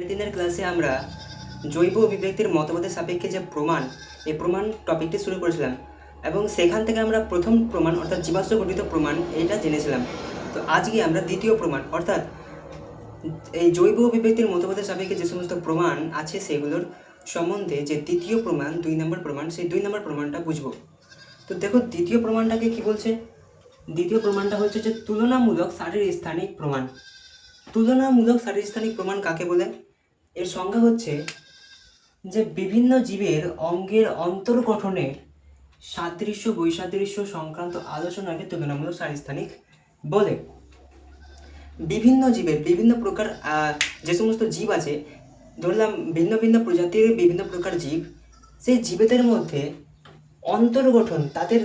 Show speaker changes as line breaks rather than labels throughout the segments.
আগের দিনের ক্লাসে আমরা জৈব অভিব্যক্তির মতবাদের সাপেক্ষে যে প্রমাণ, এই প্রমাণ টপিকটি শুরু করেছিলাম এবং সেখান থেকে আমরা প্রথম প্রমাণ অর্থাৎ জীবাশ্ম গঠিত প্রমাণ এইটা জেনেছিলাম। তো আজকে আমরা দ্বিতীয় প্রমাণ অর্থাৎ এই জৈব অভিব্যক্তির মতবাদের সাপেক্ষে যে সমস্ত প্রমাণ আছে সেগুলোর সম্বন্ধে যে দ্বিতীয় প্রমাণ 2 নম্বর প্রমাণ, সেই 2 নম্বর প্রমাণটা বুঝবো। তো দেখো দ্বিতীয় প্রমাণটাকে কি বলছে। দ্বিতীয় প্রমাণটা হচ্ছে যে তুলনামূলক শারীরস্থানিক প্রমাণ। তুলনামূলক শারীরস্থানিক প্রমাণ কাকে বলে? এর সংজ্ঞা হচ্ছে যে বিভিন্ন জীবের অঙ্গের অন্তর্গঠনের সাদৃশ্য বৈসাদৃশ্য সংক্রান্ত আলোচনাকে তুলনামূলক শারীরস্থানিক বলে। বিভিন্ন জীবের বিভিন্ন প্রকার যে সমস্ত জীব আছে, ধরলাম ভিন্ন ভিন্ন প্রজাতির বিভিন্ন প্রকার জীব, সেই জীবেদের মধ্যে অন্তর্গঠন, তাদের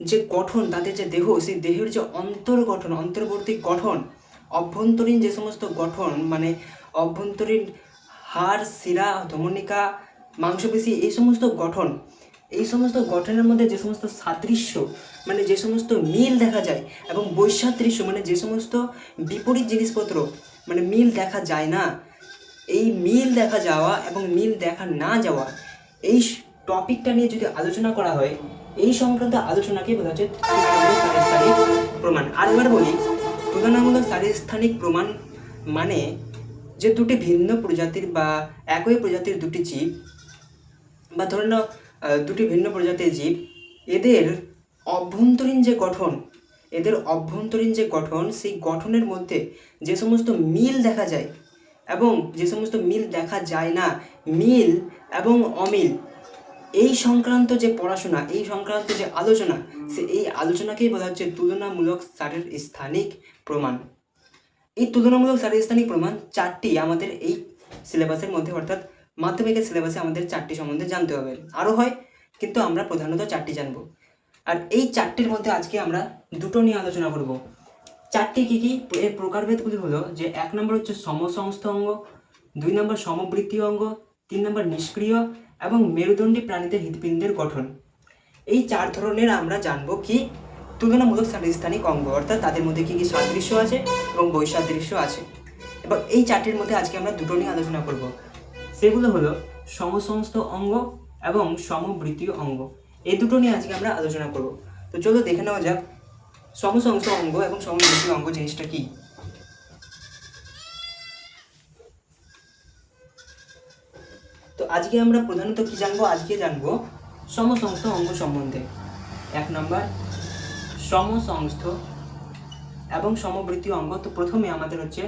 যে গঠন, তাদের যে দেহ, সেই দেহের যে অন্তর্গঠন, অন্তর্বর্তী গঠন, অভ্যন্তরীণ যে সমস্ত গঠন, মানে অভ্যন্তরীণ হাড়, শিরা, ধমনিকা, মাংসপেশি, এই সমস্ত গঠন, এই সমস্ত গঠনের মধ্যে যে সমস্ত সাদৃশ্য মানে যে সমস্ত মিল দেখা যায় এবং বৈসাদৃশ্য মানে যে সমস্ত বিপরীত জিনিসপত্র মানে মিল দেখা যায় না, এই মিল দেখা যাওয়া এবং মিল দেখা না যাওয়া, এই টপিকটা নিয়ে যদি আলোচনা করা হয়, এই সংক্রান্ত আলোচনাকে বলা হচ্ছে তুলনামূলক শারীরস্থানিক প্রমাণ। আর এবার বলি, তুলনামূলক শারীরস্থানিক প্রমাণ মানে যে দুটি ভিন্ন প্রজাতির বা একই প্রজাতির দুটি জীব, বা ধরে নাও দুটি ভিন্ন প্রজাতির জীব, এদের অভ্যন্তরীণ যে গঠন, সেই গঠনের মধ্যে যে সমস্ত মিল দেখা যায় এবং যে সমস্ত মিল দেখা যায় না, মিল এবং অমিল, এই সংক্রান্ত যে পড়াশোনা, এই সংক্রান্ত যে আলোচনা, এই আলোচনাকেই বলা হচ্ছে তুলনামূলক শারীরস্থানিক প্রমাণ। এই তুলনামূলক শারীরস্থানিক প্রমাণ 4টি আমাদের এই সিলেবাসের মধ্যে, অর্থাৎ মাধ্যমিকের সিলেবাসে আমাদের 4টি সম্বন্ধে জানতে হবে। আরও হয়, কিন্তু আমরা প্রধানত 4টি জানবো। আর এই 4টির মধ্যে আজকে আমরা দুটো নিয়ে আলোচনা করব। 4টি কী কী? এর প্রকারভেদগুলি হলো যে 1 নম্বর হচ্ছে সমসংস্থ অঙ্গ, 2 নম্বর সমবৃত্তীয় অঙ্গ, 3 নম্বর নিষ্ক্রিয় এবং মেরুদণ্ডী প্রাণীদের হৃৎপিণ্ডের গঠন। এই 4 ধরনের আমরা জানবো কি তুলনামূলক শারীরস্থানিক অঙ্গ, অর্থাৎ তাদের মধ্যে কী কী সাদৃশ্য আছে এবং বৈসাদৃশ্য আছে। এবার এই 4টির মধ্যে আজকে আমরা দুটো নিয়ে আলোচনা করব। সেগুলো হলো সমসংস্থ অঙ্গ এবং সমবৃত্তীয় অঙ্গ। এই দুটো নিয়ে আজকে আমরা আলোচনা করব। তো চলো দেখে নেওয়া যাক সমসংস্থ অঙ্গ এবং সমবৃত্তীয় অঙ্গ জিনিসটা কি। তো আজকে আমরা প্রধানত কি জানবো? আজকে জানবো সমসংস্থ অঙ্গ সম্বন্ধে। 1 নম্বর সমসংস্থ এবং সমবৃত্তীয় অঙ্গ। তো প্রথমে আমাদের হচ্ছে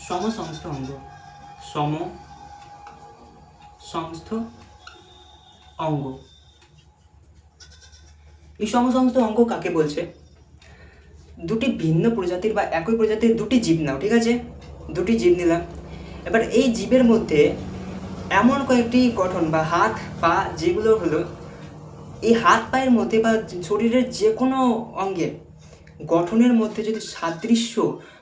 সমসংস্থ অঙ্গ। সমসংস্থ অঙ্গ, এই সমসংস্থ অঙ্গ কাকে বলছে? দুটি ভিন্ন প্রজাতির বা একই প্রজাতির দুটি জীব নাও, ঠিক আছে? দুটি জীব নিলাম। এবার এই জীবের মধ্যে এমন কয়েকটি গঠন বা হাত পা, যেগুলো হলো এই হাত পায়ের মধ্যে বা শরীরের যে কোনো অঙ্গের গঠনের মধ্যে যদি সাদৃশ্য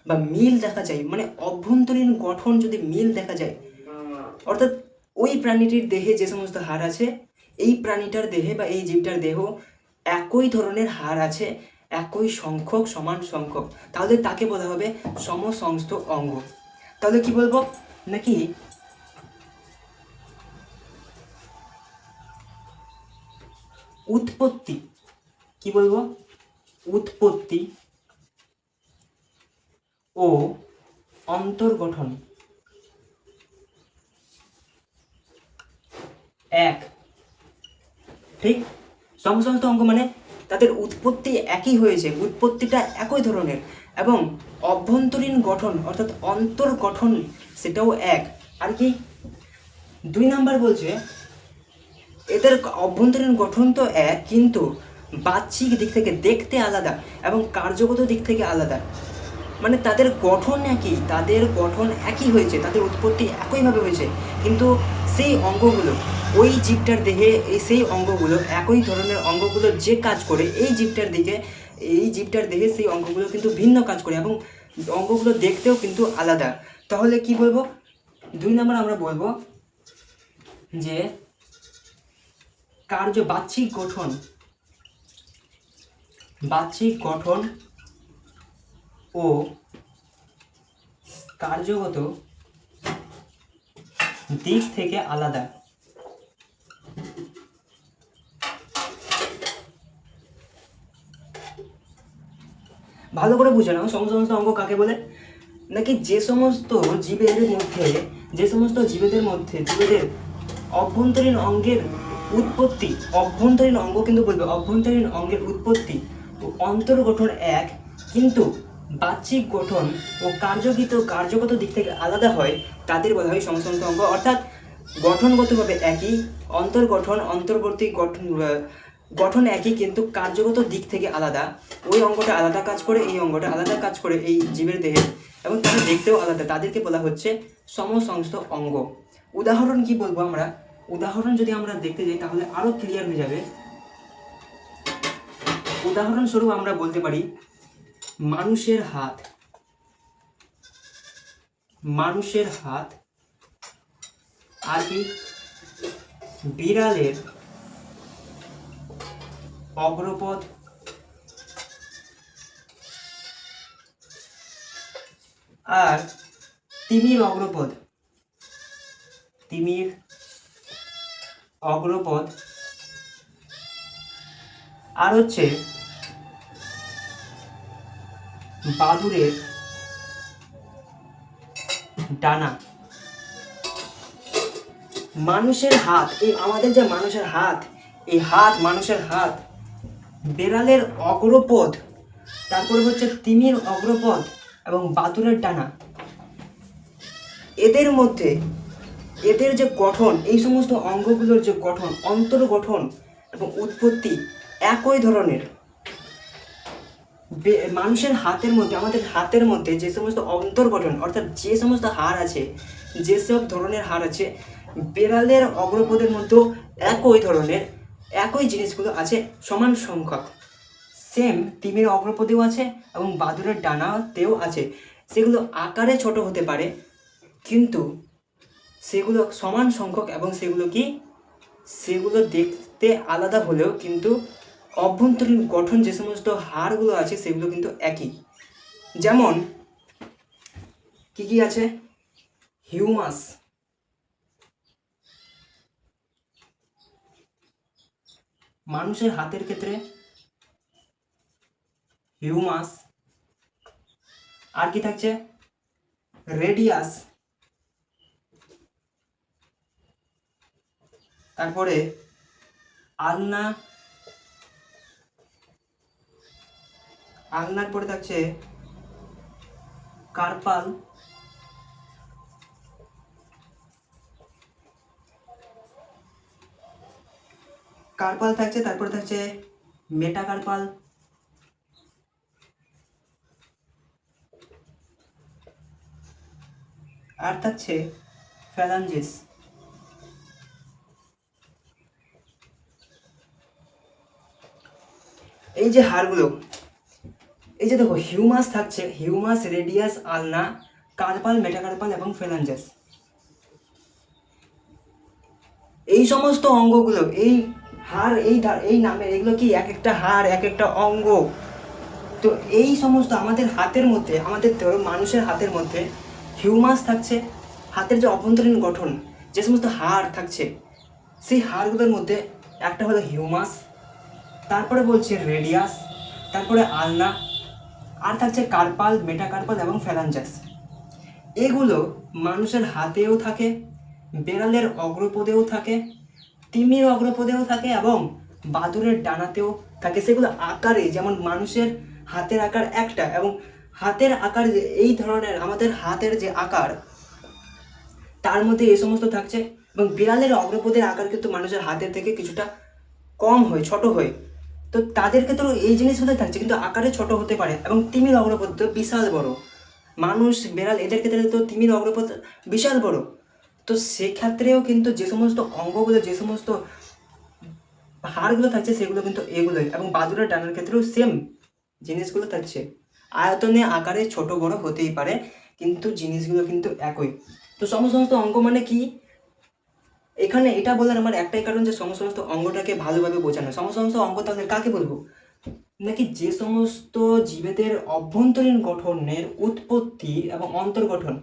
বা মিল দেখা যায়, মানে অভ্যন্তরীণ গঠন যদি মিল দেখা যায়, অর্থাৎ ওই প্রাণীটির দেহে যে সমস্ত হাড় আছে, এই প্রাণীটার দেহে বা এই জীবটার দেহ একই ধরনের হাড় আছে, একই সংখ্যক, সমান সংখ্যক, তাহলে তাকে বলা হবে সমসংস্থ অঙ্গ। তাহলে কি বলবো নাকি উৎপত্তি, কি বলবো? উৎপত্তি ও অন্তর্গঠন এক, ঠিক? সমসংস্থ অঙ্গ মানে তাদের উৎপত্তি একই হয়েছে, উৎপত্তিটা একই ধরনের এবং অভ্যন্তরীণ গঠন অর্থাৎ অন্তর্গঠন সেটাও এক। আর কি 2 নাম্বার বলছে এদের অভ্যন্তরীণ গঠন তো এক, কিন্তু বাহ্যিক দিক থেকে দেখতে আলাদা এবং কার্যগত দিক থেকে আলাদা। মানে তাদের গঠন একই হয়েছে, তাদের উৎপত্তি একইভাবে হয়েছে, কিন্তু সেই অঙ্গগুলো ওই জীবটার দেহে, সেই অঙ্গগুলো একই ধরনের অঙ্গগুলো যে কাজ করে এই জীবটার দেহে সেই অঙ্গগুলো কিন্তু ভিন্ন কাজ করে এবং অঙ্গগুলো দেখতেও কিন্তু আলাদা। তাহলে কি বলবো? 2 নম্বর আমরা বলবো যে বাহ্যিক গঠন ও কার্যগত দিক থেকে আলাদা। ভালো করে বুঝে নাও সমস্ত অঙ্গ কাকে বলে, নাকি যে সমস্ত জীবেদের মধ্যে জীবেদের অভ্যন্তরীণ অঙ্গের উৎপত্তি, অভ্যন্তরীণ অঙ্গ কিন্তু বলবে, অভ্যন্তরীণ অঙ্গের উৎপত্তি ও অন্তর্গঠন এক, কিন্তু বাহ্যিক গঠন ও কার্যগত দিক থেকে আলাদা হয়, তাদের বলা হয় সমস্ত অঙ্গ। অর্থাৎ গঠনগতভাবে একই, অন্তর্বর্তী গঠন একই, কিন্তু কার্যগত দিক থেকে আলাদা। ওই অঙ্গটা আলাদা কাজ করে, এই অঙ্গটা আলাদা কাজ করে এই জীবের দেহে, এবং তারা দেখতেও আলাদা, তাদেরকে বলা হচ্ছে সমস্ত অঙ্গ। উদাহরণ কি বলবো আমরা, উদাহরণ যদি আমরা দেখতে যাই তাহলে আরো ক্লিয়ার হয়ে যাবে। উদাহরণস্বরূপ আমরা বলতে পারি মানুষের হাত, আর কি বিড়ালের অগ্রপদ, আর তিমির অগ্রপদ, আর হচ্ছে বাদুড়ের ডানা। মানুষের হাত, এই আমাদের যে মানুষের হাত, এই মানুষের হাত, বেড়ালের অগ্রপদ, তারপরে হচ্ছে তিমির অগ্রপদ এবং বাদুড়ের ডানা, এদের মধ্যে এদের যে গঠন, এই সমস্ত অঙ্গগুলোর যে গঠন, অন্তর্গঠন এবং উৎপত্তি একই ধরনের। মানুষের হাতের মধ্যে, আমাদের হাতের মধ্যে যে সমস্ত অন্তর্গঠন, অর্থাৎ যে সমস্ত হাড় আছে, যেসব ধরনের হাড় আছে, বেড়ালের অগ্রপদের মধ্যেও একই ধরনের, একই জিনিসগুলো আছে সমান সংখ্যক। সেম তিমির অগ্রপদেও আছে এবং বাদুড়ের ডানাতেও আছে। সেগুলো আকারে ছোট হতে পারে, কিন্তু সেগুলো সমান সংখ্যক, এবং সেগুলো দেখতে আলাদা হলেও কিন্তু অভ্যন্তরীণ গঠন যে সমস্ত হাড়গুলো আছে সেগুলো কিন্তু একই। যেমন কি আছে, হিউমাস, মানুষের হাতের ক্ষেত্রে হিউমাস, আর কি থাকছে, রেডিয়াস, তারপরে আলনার পরে থাকছে কার্পাল, থাকছে, তারপরে থাকছে মেটাকার্পাল, আর থাকছে ফ্যালাঞ্জেস। এই যে হাড়গুলো, এই যে দেখো হিউমাস থাকছে, হিউমাস, রেডিয়াস, আলনা, কার্পাল, মেটাকার্পাল এবং ফ্যালাঞ্জেস। এই সমস্ত অঙ্গগুলো, এই হাড়, এই নামের, এগুলো কি এক একটা হাড়, এক একটা অঙ্গ। তো এই সমস্ত আমাদের হাতের মধ্যে, আমাদের ধরো মানুষের হাতের মধ্যে হিউমাস থাকছে, হাতের যে অভ্যন্তরীণ গঠন, যে সমস্ত হাড় থাকছে, সেই হাড়গুলোর মধ্যে একটা হলো হিউমাস, তারপরে বলছে রেডিয়াস, তারপরে আলনা, আর থাকছে কার্পাল, মেটাকার্পাল এবং ফ্যালাঞ্জাস। এগুলো মানুষের হাতেও থাকে, বেড়ালের অগ্রপদেও থাকে, তিমির অগ্রপদেও থাকে এবং বাদুড়ের ডানাতেও থাকে। সেগুলো আকারে, যেমন মানুষের হাতের আকার একটা, এবং হাতের আকার যে এই ধরনের, আমাদের হাতের যে আকার, তার মধ্যে এই সমস্ত থাকছে। এবং বিড়ালের অগ্রপদের আকার কিন্তু মানুষের হাতের থেকে কিছুটা কম হয়, ছোট হয়। তো তাদের ক্ষেত্রেও এই জিনিসগুলো থাকছে, কিন্তু আকারে ছোট হতে পারে। এবং তিমির অগ্রপদ তো বিশাল বড়, মানুষ, বেড়াল, এদের ক্ষেত্রে তো তিমির অগ্রপদ বিশাল বড়। তো সেক্ষেত্রেও কিন্তু যে সমস্ত অঙ্গগুলো, যে সমস্ত হাড়গুলো থাকছে, সেগুলো কিন্তু এগুলোই। এবং বাদুড়ের ডানার ক্ষেত্রেও সেম জিনিসগুলো থাকছে, আয়তনে আকারে ছোট বড় হতেই পারে, কিন্তু জিনিসগুলো কিন্তু একই। তো সমস্ত অঙ্গ মানে কি, এখানে এটা বলার আমার একটাই কারণ যে সমস্ত অঙ্গটাকে ভালোভাবে বোঝানো। সমস্ত অঙ্গ তাহলে কাকে বলবো, নাকি যে সমস্ত জীবেদের অভ্যন্তরীণ গঠনের উৎপত্তি এবং অন্তর্গঠন,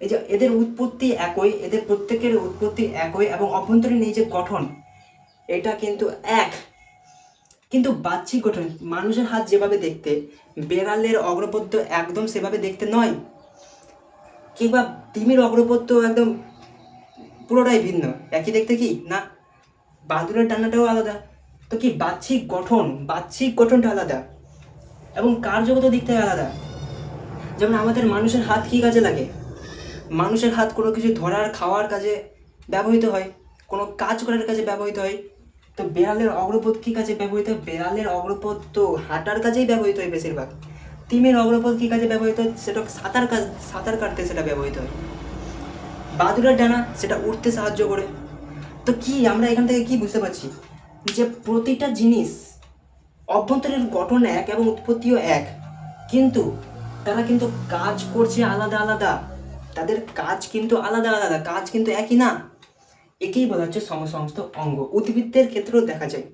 এই যে এদের উৎপত্তি একই, এদের প্রত্যেকের উৎপত্তি একই এবং অভ্যন্তরীণ এই যে গঠন এটা কিন্তু এক, কিন্তু বাহ্যিক গঠন মানুষের হাত যেভাবে দেখতে, বেড়ালের অগ্রপত্য একদম সেভাবে দেখতে নয়, কিংবা তিমির অগ্রপত্য একদম পুরোটাই ভিন্ন, একই দেখতে কি না, বাদুড়ের ডানাটাও আলাদা। তো কি বাহ্যিক গঠনটা আলাদা এবং কার্যগত দিক থেকে আলাদা। যেমন আমাদের মানুষের হাত কী কাজে লাগে? মানুষের হাত কোনো কিছু ধরার খাওয়ার কাজে ব্যবহৃত হয়, কোনো কাজ করার কাজে ব্যবহৃত হয়। তো বেড়ালের অগ্রপথ কী কাজে ব্যবহৃত হয়? বেড়ালের অগ্রপথ তো হাঁটার কাজেই ব্যবহৃত হয় বেশিরভাগ। তিমির অগ্রপথ কী কাজে ব্যবহৃত হয়? সেটা সাঁতার কাটতে সেটা ব্যবহৃত হয়। বাদুড়ের ডানা সেটা উঠতে সাহায্য করে। তো কি আমরা এখান থেকে কি বুঝতে পারছি? যে প্রতিটা জিনিস অভ্যন্তরীণ গঠন এক এবং উৎপত্তিও এক, কিন্তু তারা কিন্তু কাজ করছে আলাদা আলাদা, তাদের কাজ কিন্তু আলাদা আলাদা, কাজ কিন্তু একই না। একেই বলা হচ্ছে সমসংস্থ অঙ্গ। উদ্ভিদদের ক্ষেত্রেও দেখা যায়।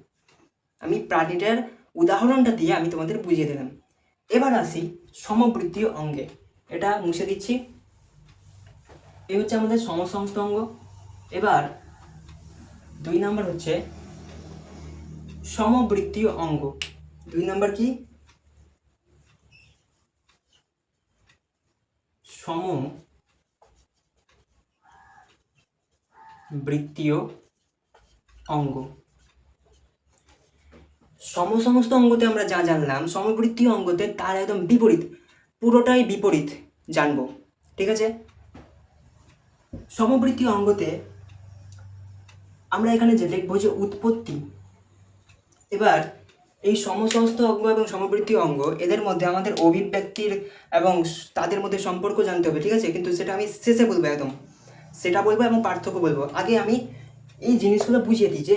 আমি প্রাণীটার উদাহরণটা দিয়ে আমি তোমাদের বুঝিয়ে দিলাম। এবার আসি সমবৃত্তীয় অঙ্গে। এটা মুছে দিচ্ছি। এই হচ্ছে আমাদের সমসংস্থ অঙ্গ। এবার 2 নাম্বার হচ্ছে সমবৃত্তীয় অঙ্গ। 2 নাম্বার কি? সমবৃত্তীয় অঙ্গ। সমস্ত অঙ্গতে আমরা যা জানলাম, সমবৃত্তীয় অঙ্গতে তার একদম বিপরীত, পুরোটাই বিপরীত জানবো। ঠিক আছে? সমবৃত্তীয় অঙ্গতে আমরা এখানে যে দেখবো যে উৎপত্তি। এবার এই সমস্ত অঙ্গ এবং সমবৃত্তীয় অঙ্গ এদের মধ্যে আমাদের অভিব্যক্তির এবং তাদের মধ্যে সম্পর্ক জানতে হবে। ঠিক আছে? কিন্তু সেটা আমি শেষে বলবো, একদম সেটা বলবো এবং পার্থক্য বলবো। আগে আমি এই জিনিসগুলো বুঝিয়ে দিই, যে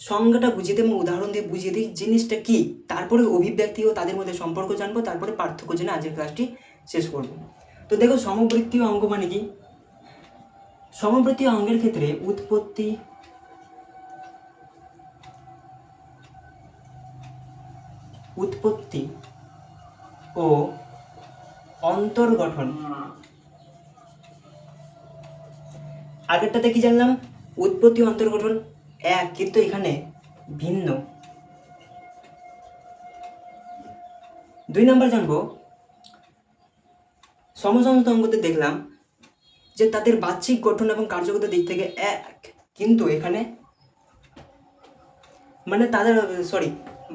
সংজ্ঞাটা বুঝিয়ে দিই এবং উদাহরণ দিয়ে বুঝিয়ে দিই জিনিসটা কি, তারপরে অভিব্যক্তি ও তাদের মধ্যে সম্পর্ক জানবো, তারপরে পার্থক্য জেনে আজকের ক্লাসটি শেষ করবো। তো দেখো, সমবৃত্তীয় অঙ্গ মানে কি? সমবৃত্তীয় অঙ্গের ক্ষেত্রে উৎপত্তি ও অন্তর্গঠন। আগেরটাতে কি জানলাম? উৎপত্তি অন্তর্গঠন এক, কিন্তু এখানে ভিন্ন। 2 নাম্বার জানবো সমসংস্থ অঙ্গতে দেখলাম যে তাদের বাহ্যিক গঠন এবং কার্যগত দিক থেকে এক, কিন্তু এখানে মানে তাদের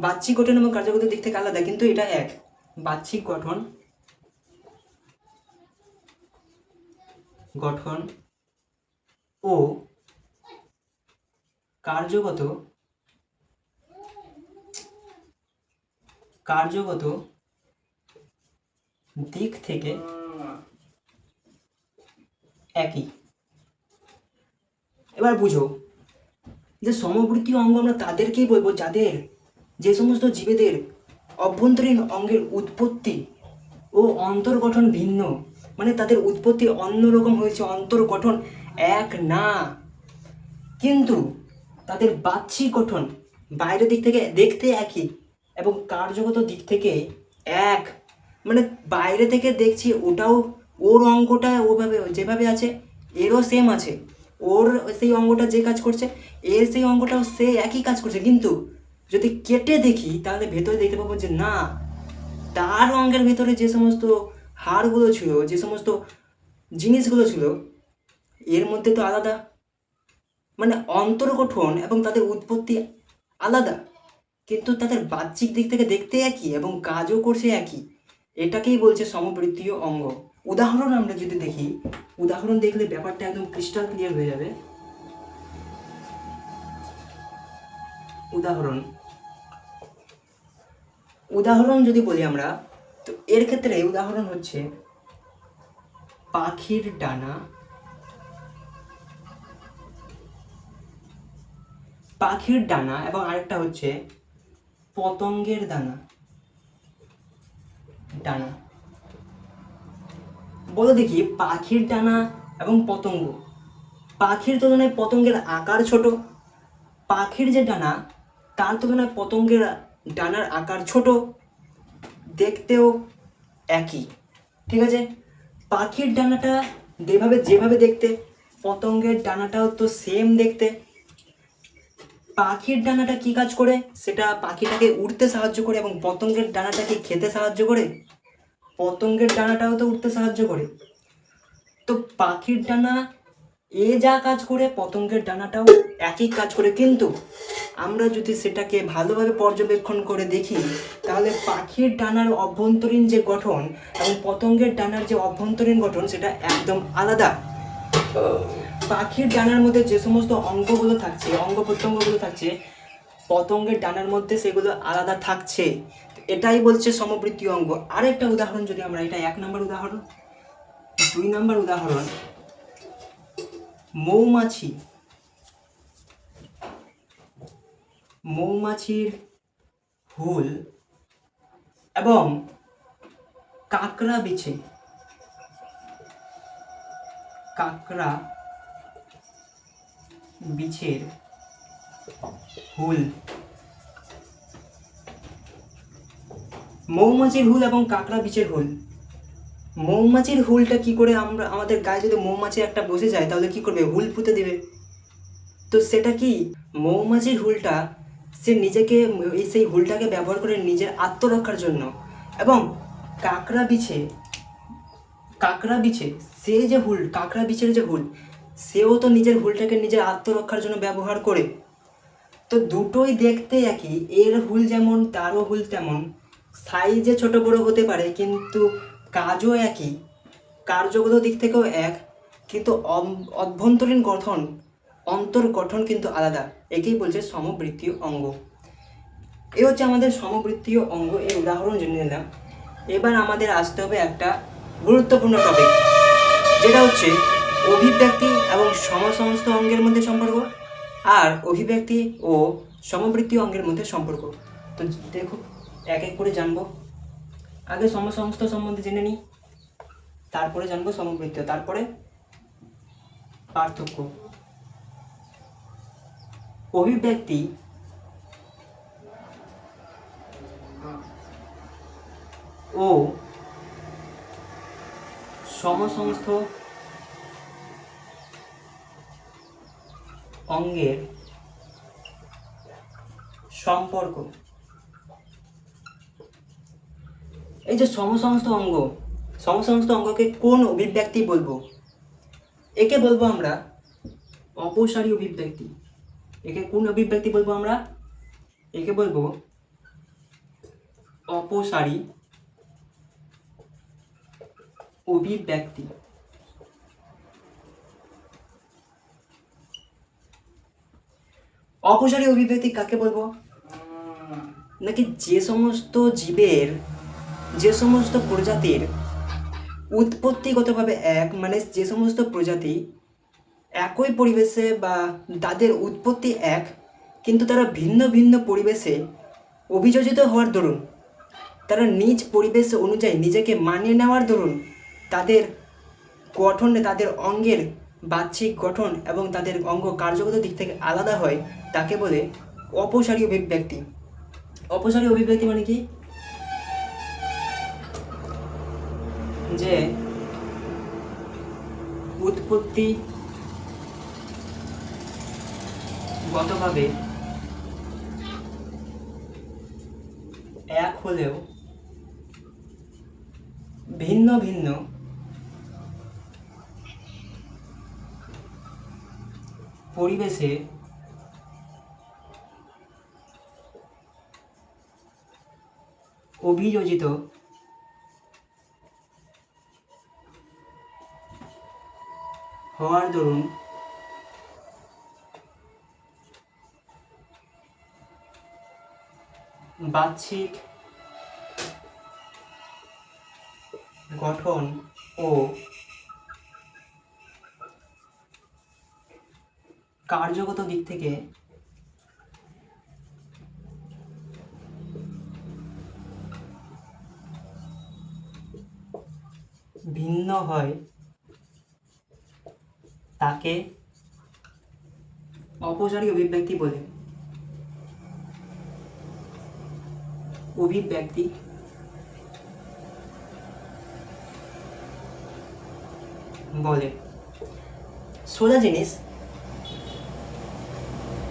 বাহ্যিক গঠন এবং কার্যগত দিক থেকে আলাদা, কিন্তু এটা এক। বাহ্যিক গঠন ও কার্যগত দিক থেকে একই। এবার বুঝো যে সমবৃত্তীয় অঙ্গ আমরা তাদেরকেই বলবো যাদের, যে সমস্ত জীবেদের অভ্যন্তরীণ অঙ্গের উৎপত্তি ও অন্তর্গঠন ভিন্ন, মানে তাদের উৎপত্তি অন্যরকম হয়েছে, অন্তর্গঠন এক না, কিন্তু তাদের বাহ্যিক গঠন বাইরের দিক থেকে দেখতে একই এবং কার্যগত দিক থেকে এক। মানে বাইরে থেকে দেখছি ওটাও, ওর অঙ্গটা ওভাবে যেভাবে আছে এরও সেম আছে, ওর সেই অঙ্গটা যে কাজ করছে এর সেই অঙ্গটাও সে একই কাজ করছে, কিন্তু যদি কেটে দেখি তাহলে ভেতরে দেখতে পাবো যে না, তার অঙ্গের ভেতরে যে সমস্ত হাড়গুলো ছিল, যে সমস্ত জিনিসগুলো ছিল, এর মধ্যে তো আলাদা, মানে অন্তর্গঠন এবং তাদের উৎপত্তি আলাদা, কিন্তু তাদের বাহ্যিক দিক থেকে দেখতে একই এবং কাজও করছে একই। এটাকেই বলছে সমবৃত্তীয় অঙ্গ। উদাহরণ আমরা যদি দেখি, উদাহরণ দেখলে ব্যাপারটা একদম ক্রিস্টাল ক্লিয়ার হয়ে যাবে। উদাহরণ যদি বলি আমরা, তো এর ক্ষেত্রে উদাহরণ হচ্ছে পাখির ডানা, এবং আরেকটা হচ্ছে পতঙ্গের ডানা। বলো দেখি, পাখির ডানা এবং পতঙ্গ, পাখির তুলনায় পতঙ্গের আকার ছোট, পাখির যে ডানা তার তুলনায় পতঙ্গের ডানার আকার ছোট, দেখতেও একই। ঠিক আছে? পাখির ডানাটা যেভাবে দেখতে, পতঙ্গের ডানাটাও তো সেম দেখতে। পাখির ডানাটা কি কাজ করে? সেটা পাখিটাকে উড়তে সাহায্য করে, এবং পতঙ্গের ডানাটাকে খেতে সাহায্য করে। পতঙ্গের ডানাটাও তো উঠতে সাহায্য করে। তো পাখির ডানা যা কাজ করে, পতঙ্গের ডানাটাও একই কাজ করে। কিন্তু আমরা যদি সেটাকে ভালোভাবে পর্যবেক্ষণ করে দেখি, তাহলে পাখির ডানার অভ্যন্তরীণ যে গঠন এবং পতঙ্গের ডানার যে অভ্যন্তরীণ গঠন, সেটা একদম আলাদা। পাখির ডানার মধ্যে যে সমস্ত অঙ্গ প্রত্যঙ্গগুলো থাকছে, পতঙ্গের ডানার মধ্যে সেগুলো আলাদা থাকছে। এটাই বলছে সমবৃত্তীয় অঙ্গ। আরেকটা উদাহরণ যদি আমরা, এটা 1 নম্বর উদাহরণ। 2 নম্বর উদাহরণ, মৌমাছির হুল এবং কাঁকড়া বিছের হুল। মৌমাছির হুল এবং কাঁকড়া বিছের হুল। মৌমাছির হুলটা কি করে, আমাদের গায়ে যদি মৌমাছি একটা বসে যায়, তাহলে কি করবে? হুল পুঁতে দেবে। তো সেটা কি, মৌমাছির হুলটা সে নিজেকে, সেই হুলটাকে ব্যবহার করে নিজের আত্মরক্ষার জন্য। এবং কাঁকড়া বিছে সে যে হুল, কাঁকড়া বিছের যে হুল, সেও তো নিজের হুলটাকে নিজের আত্মরক্ষার জন্য ব্যবহার করে। তো দুটোই দেখতে একই, এর হুল যেমন তারও হুল তেমন, সাইজে ছোট বড় হতে পারে, কিন্তু কাজও একই, কার্যগত দিক থেকেও এক, কিন্তু অভ্যন্তরীণ গঠন, অন্তর্গঠন কিন্তু আলাদা। একেই বলছে সমবৃত্তীয় অঙ্গ। এ হচ্ছে আমাদের সমবৃত্তীয় অঙ্গ, এর উদাহরণ জেনে নিলাম। এবার আমাদের আসতে হবে একটা গুরুত্বপূর্ণ টপিক, যেটা হচ্ছে অভিব্যক্তি এবং সমসমস্ত অঙ্গের মধ্যে সম্পর্ক, আর অভিব্যক্তি ও সমবৃত্তীয় অঙ্গের মধ্যে সম্পর্ক। তো দেখো, এক এক করে জানবো। আগে সমসমস্ত সম্বন্ধে জেনে নিই, তারপরে জানবো সমবৃত্তীয়, তারপরে পার্থক্য। অভিব্যক্তি ও সমসমস্ত অঙ্গের সম্পর্ক। এই যে সমসমস্ত অঙ্গকে কোন অভিব্যক্তি বলবো? একে বলবো আমরা অপসারী অভিব্যক্তি। একে কোন অভিব্যক্তি বলবো আমরা? একে বলবো অপসারী অভিব্যক্তি। অপসারী অভিব্যক্তি কাকে বলবো? নাকি যে সমস্ত জীবের, যে সমস্ত প্রজাতির উৎপত্তিগতভাবে এক, মানে যে সমস্ত প্রজাতি একই পরিবেশে বা তাদের উৎপত্তি এক, কিন্তু তারা ভিন্ন ভিন্ন পরিবেশে অভিযোজিত হওয়ার দরুন, তারা নিজ পরিবেশ অনুযায়ী নিজেকে মানিয়ে নেওয়ার দরুন তাদের গঠনে, তাদের অঙ্গের বাহ্যিক গঠন এবং তাদের অঙ্গ কার্যগত দিক থেকে আলাদা হয়, তাকে বলে অপসারী অভিব্যক্তি। অপসারী অভিব্যক্তি মানে কি? যে উৎপত্তিগতভাবে এক হলেও ভিন্ন ভিন্ন পরিবেশে অভিযোজিত হওয়ার দরুন বাহ্যিক গঠন ও কার্যগত দিক থেকে ভিন্ন হয়, তাকে অপসারী অভিব্যক্তি বলে। অভিব্যক্তি বলে। সোজা জিনিস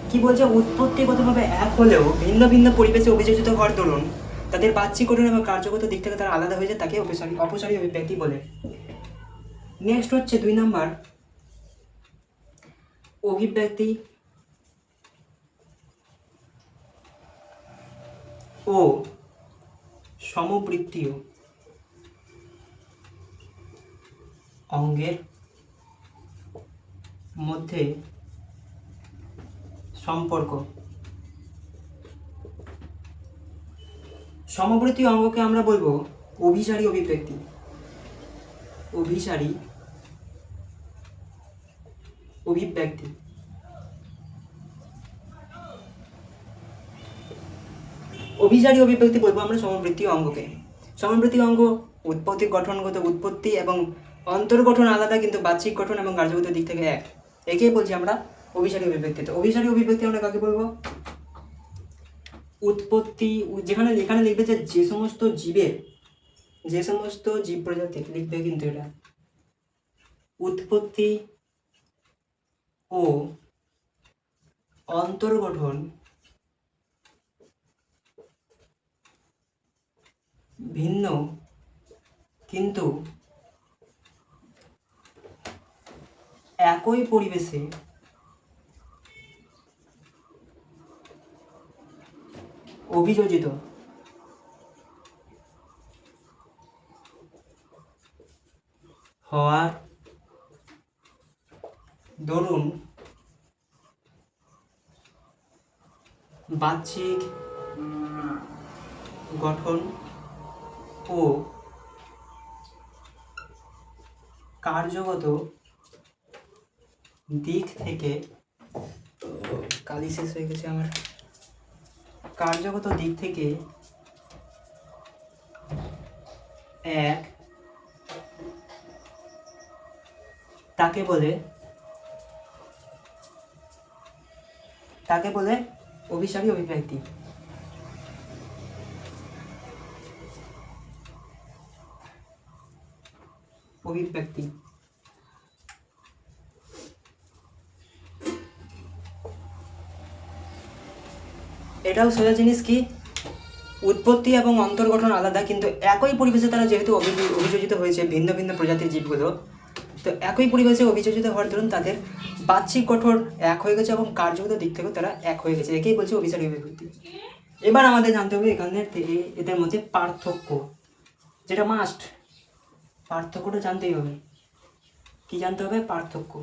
কি বলছে, উৎপত্তিগতভাবে এক হলেও ভিন্ন ভিন্ন পরিবেশে অভিযোজিত হওয়ার দরুন তাদের বাহ্যিক গঠন এবং কার্যগত দিক থেকে তারা আলাদা হয়ে যায়, তাকে অপসারী অভিব্যক্তি বলে। নেক্সট হচ্ছে 2 নাম্বার, অভিব্যক্তি ও সমবৃত্তীয় অঙ্গের মধ্যে সম্পর্ক। সমবৃত্তীয় অঙ্গকে আমরা বলবো অভিসারী অভিব্যক্তি। অভিসারী অভিব্যক্তি। অভিসারী অভিব্যক্তি বলবো আমরা সমবৃত্তীয় অঙ্গকে। সমবৃত্তীয় অঙ্গ উৎপত্তি গঠনগত উৎপত্তি এবং অন্তর্গঠন আলাদা, কিন্তু বাহ্যিক গঠন এবং কার্যগত দিক থেকে এক, একেই বলছি আমরা অভিসারী অভিব্যক্তি। তো অভিসারী অভিব্যক্তি আমরা কাকে বলবো? উৎপত্তি, যেখানে এখানে লিখবে যে সমস্ত জীব প্রজাতি লিখবে, কিন্তু এটা উৎপত্তি ও অন্তর্গঠন ভিন্ন কিন্তু একই পরিবেশে অভিযোজিত হওয়ার দরুন বাহ্যিক গঠন ও কার্যগত দিক থেকে, কালি শেষ হয়ে গেছে আমার, কার্যগত দিক থেকে এক, তাকে বলে অভিসারী অভিব্যক্তি। অভিব্যক্তি এটাও সোজা জিনিস কি, উৎপত্তি এবং অন্তর্গঠন আলাদা, কিন্তু একই পরিবেশে তারা যেহেতু অভিযোজিত হয়েছে ভিন্ন ভিন্ন প্রজাতির জীবগুলো, তো একই পরিবেশে অভিযোজিত হওয়ার দরুন তাদের বাহ্যিক গঠন এক হয়ে গেছে এবং কার্যগত দিক থেকেও তারা এক হয়ে গেছে, একেই বলছে অভিসারী অভিব্যক্তি। এবার আমাদের জানতে হবে এখানে এদের মধ্যে পার্থক্য, যেটা মাস্ট, পার্থক্যটা জানতেই হবে। কি জানতে হবে? পার্থক্য।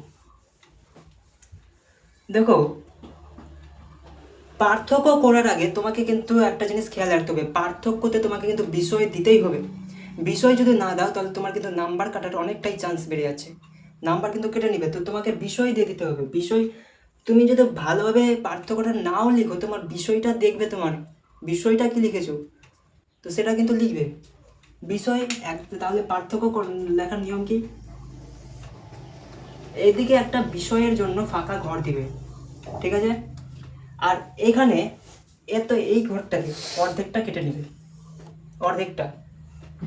দেখো, পার্থক্য করার আগে তোমাকে কিন্তু একটা জিনিস খেয়াল রাখতে হবে, পার্থক্যতে তোমাকে কিন্তু বিষয় দিতেই হবে। বিষয় যদি না দাও তাহলে তোমার কিন্তু নাম্বার কাটার অনেকটাই চান্স বেড়ে যাচ্ছে, নাম্বার কিন্তু কেটে নিবে। তো তোমাকে বিষয় দিয়ে দিতে হবে। বিষয় তুমি যদি ভালোভাবে পার্থক্যটা নাও লিখো, তোমার বিষয়টা দেখবে, তোমার বিষয়টা কি লিখেছো তো সেটা কিন্তু লিখবে বিষয় এক। তাহলে পার্থক্য লেখার নিয়ম কি, এইদিকে একটা বিষয়ের জন্য ফাঁকা ঘর দিবে, ঠিক আছে, আর এখানে এই ঘরটাকে অর্ধেকটা কেটে নেবে, অর্ধেকটা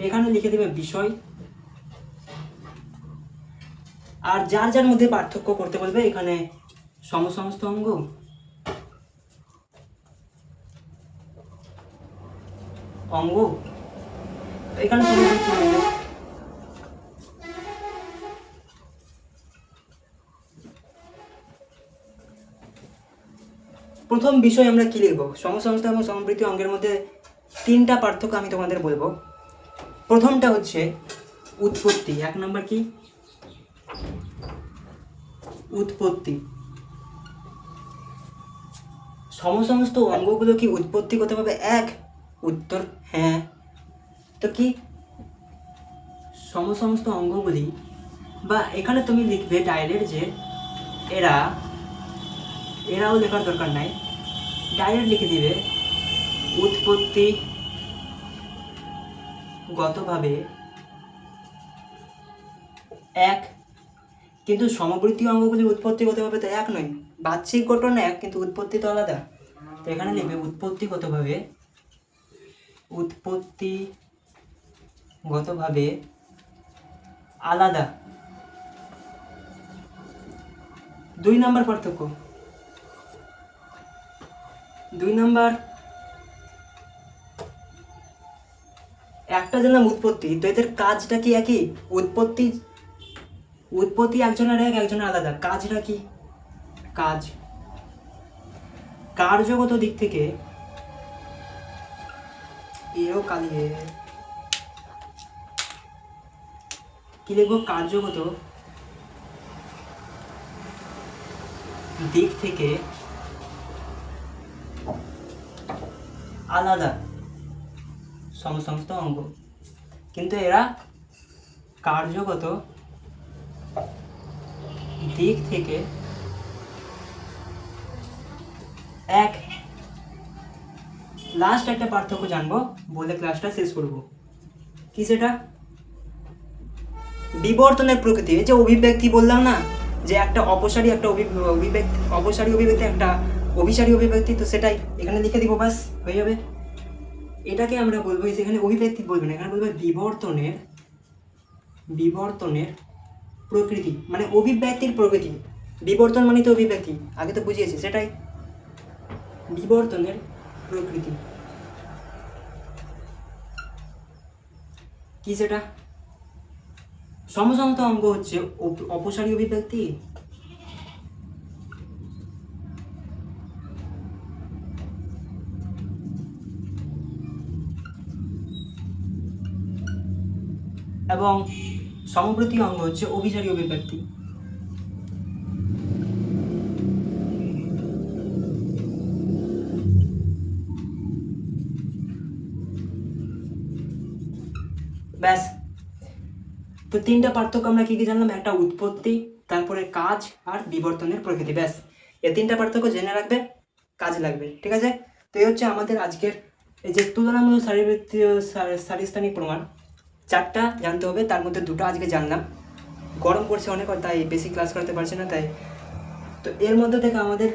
এখানে লিখে দেবে বিষয়, আর যার যার মধ্যে পার্থক্য করতে বলবে এখানে সমস্ত অঙ্গ, এখানে প্রথম বিষয় আমরা কি লিখব? সমসমস্ত এবং সমবৃত্তি অঙ্গের মধ্যে 3টা পার্থক্য আমি তোমাদের বলবো। প্রথমটা হচ্ছে উৎপত্তি। 1 নম্বর কি? উৎপত্তি। সমস্ত অঙ্গগুলো কি উৎপত্তিগতভাবে এক? উত্তর হ্যাঁ। তো কি সমস্ত অঙ্গগুলি, বা এখানে তুমি লিখবে ডাইরেক্ট যে এরাও লেখার দরকার নাই, ডাইরেক্ট লিখে দিবে উৎপত্তিগতভাবে এক। কিন্তু সমবৃত্তি অঙ্গগুলি উৎপত্তিগতভাবে তো এক নয়, বাহ্যিক গঠন এক, কিন্তু উৎপত্তি তো আলাদা। তো এখানে লিখবে উৎপত্তিগতভাবে আলাদা। 2 নাম্বার পার্থক্য, 2 নাম্বার, একটা জানলাম উৎপত্তি, তো এদের কাজটা কি একই? উৎপত্তি, উৎপত্তি একজনের এক, একজনের আলাদা। কাজটা কি? কাজ, কার্যগত দিক থেকে এও কালিয়ে কি লিখবো? কার্যগত দিক থেকে আলাদা সমস্ত অঙ্গ, কিন্তু এরা কার্যগত দিক থেকে এক। লাস্ট একটা পার্থক্য জানবো বলে ক্লাসটা শেষ করব। কি সেটা? বিবর্তনের প্রকৃতি। এই যে অভিব্যক্তি বললাম না, যে একটা অপসারী, একটা অভিব্যক্তি, অপসারী অভিব্যক্তি, একটা অভিসারী অভিব্যক্তি, তো সেটাই এখানে লিখে দিব, ব্যাস হয়ে যাবে। এটাকে আমরা বলবো, এখানে অভিব্যক্তি বলবো না, এখানে বলবো বিবর্তনের, বিবর্তনের প্রকৃতি, মানে অভিব্যক্তির প্রকৃতি। বিবর্তন মানে তো অভিব্যক্তি, আগে তো বুঝিয়েছি, সেটাই বিবর্তনের প্রকৃতি। কি সেটা? সমসমত অঙ্গ হচ্ছে অপসারী অভিব্যক্তি, এবং সমবৃত্তীয় অঙ্গ হচ্ছে অভিসারী অভিব্যক্তি। ব্যাস, তো 3টা পার্থক্য আমরা কি কি জানলাম? একটা উৎপত্তি, তারপরে কাজ, আর বিবর্তনের প্রকৃতি। ব্যাস, এই 3টা পার্থক্য জেনে রাখবে, কাজে লাগবে, ঠিক আছে? তো এই হচ্ছে আমাদের আজকের এই যে তুলনামূলক শারীরবৃত্তীয় শারীরস্থানিক প্রমাণ, 4টা জানতে হবে, তার মধ্যে 2টো আজকে জানলাম। গরম পড়ছে অনেক, তাই বেশি ক্লাস করতে পারছি না, তাই তো এর মধ্যে থেকে আমাদের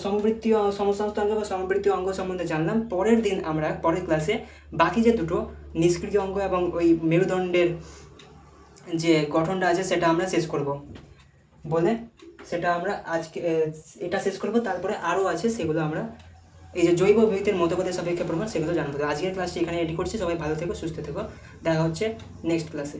সমবৃত্তীয় সমসংস্থ অঙ্গ বা সমবৃত্তীয় অঙ্গ সম্বন্ধে জানলাম। পরের দিন আমরা পরের ক্লাসে বাকি যে 2টো নিষ্ক্রিয় অঙ্গ এবং ওই মেরুদণ্ডের যে গঠনটা আছে সেটা আমরা শেষ করব, বলে সেটা আমরা আজকে এটা শেষ করব। তারপরে আরও আছে, সেগুলো আমরা এই যে জৈব অভিব্যক্তির মতবাদের সাপেক্ষে প্রমাণ, সেগুলো জানবো। আজকের ক্লাসটি এখানে এডি করছি। সবাই ভালো থেকো, সুস্থ থেকো, দেখা হচ্ছে নেক্সট ক্লাসে।